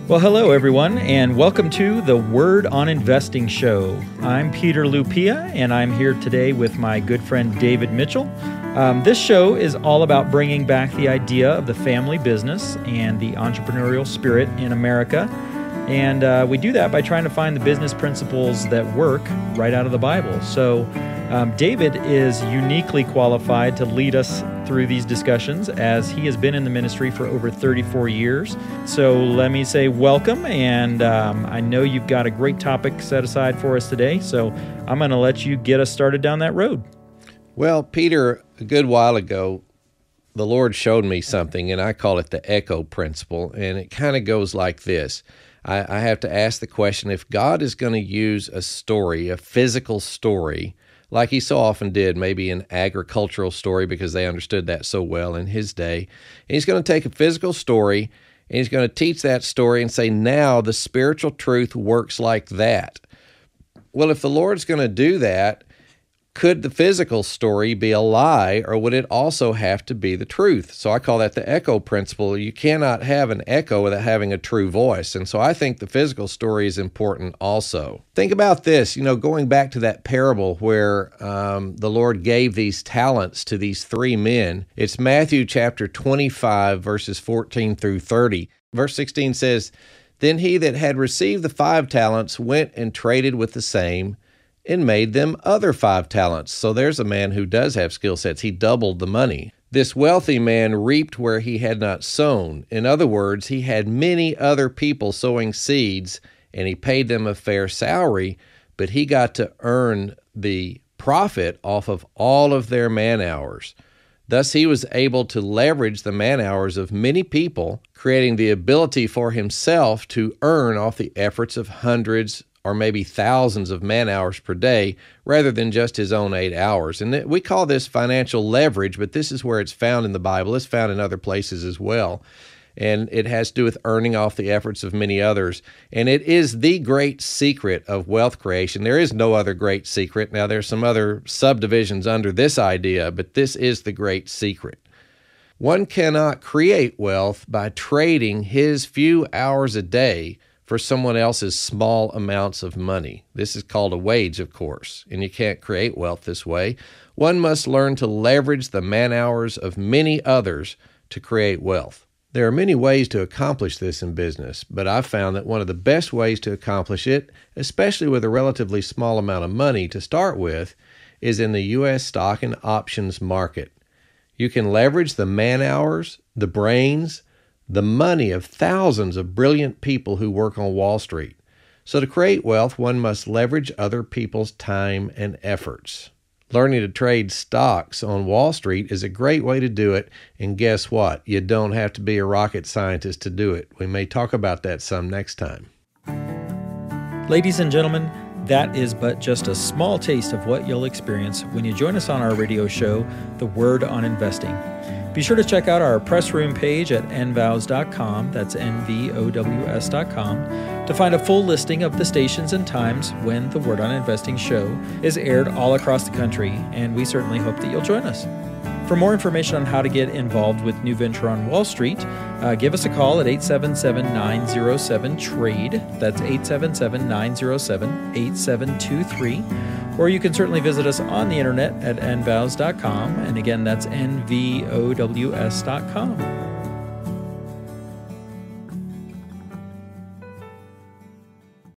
Well, hello, everyone, and welcome to the Word on Investing show. I'm Peter Lupia, and I'm here today with my good friend David Mitchell. This show is all about bringing back the idea of the family business and the entrepreneurial spirit in America. And we do that by trying to find the business principles that work right out of the Bible. So David is uniquely qualified to lead us through these discussions as he has been in the ministry for over 34 years. So let me say welcome, and I know you've got a great topic set aside for us today, so I'm going to let you get us started down that road. Well, Peter, a good while ago, the Lord showed me something, and I call it the echo principle, and it kind of goes like this. I have to ask the question, if God is going to use a story, a physical story, like he so often did, maybe an agricultural story because they understood that so well in his day, and he's going to take a physical story and he's going to teach that story and say, now the spiritual truth works like that. Well, if the Lord's going to do that, could the physical story be a lie, or would it also have to be the truth? So I call that the echo principle. You cannot have an echo without having a true voice. And so I think the physical story is important also. Think about this, going back to that parable where the Lord gave these talents to these three men. It's Matthew chapter 25, verses 14 through 30. Verse 16 says, "Then he that had received the 5 talents went and traded with the same, and made them other 5 talents. So there's a man who does have skill sets. He doubled the money. This wealthy man reaped where he had not sown. In other words, he had many other people sowing seeds, and he paid them a fair salary, but he got to earn the profit off of all of their man hours. Thus, he was able to leverage the man hours of many people, creating the ability for himself to earn off the efforts of hundreds or maybe thousands of man hours per day, rather than just his own 8 hours. And we call this financial leverage, but this is where it's found in the Bible. It's found in other places as well. And it has to do with earning off the efforts of many others. And it is the great secret of wealth creation. There is no other great secret. Now, there's some other subdivisions under this idea, but this is the great secret. One cannot create wealth by trading his few hours a day for someone else's small amounts of money. This is called a wage, of course, and you can't create wealth this way. One must learn to leverage the man hours of many others to create wealth. There are many ways to accomplish this in business, but I've found that one of the best ways to accomplish it, especially with a relatively small amount of money to start with, is in the U.S. stock and options market. You can leverage the man hours, the brains, the money of thousands of brilliant people who work on Wall Street. So to create wealth, one must leverage other people's time and efforts. Learning to trade stocks on Wall Street is a great way to do it, and guess what? You don't have to be a rocket scientist to do it. We may talk about that some next time. Ladies and gentlemen, that is but just a small taste of what you'll experience when you join us on our radio show, The Word on Investing. Be sure to check out our press room page at NVOWS.com, that's NVOWS.com, to find a full listing of the stations and times when the Word on Investing show is aired all across the country, and we certainly hope that you'll join us. For more information on how to get involved with New Venture on Wall Street, give us a call at 877-907-TRADE, that's 877-907-8723, or you can certainly visit us on the internet at NVOWS.com, and again, that's NVOWS.com.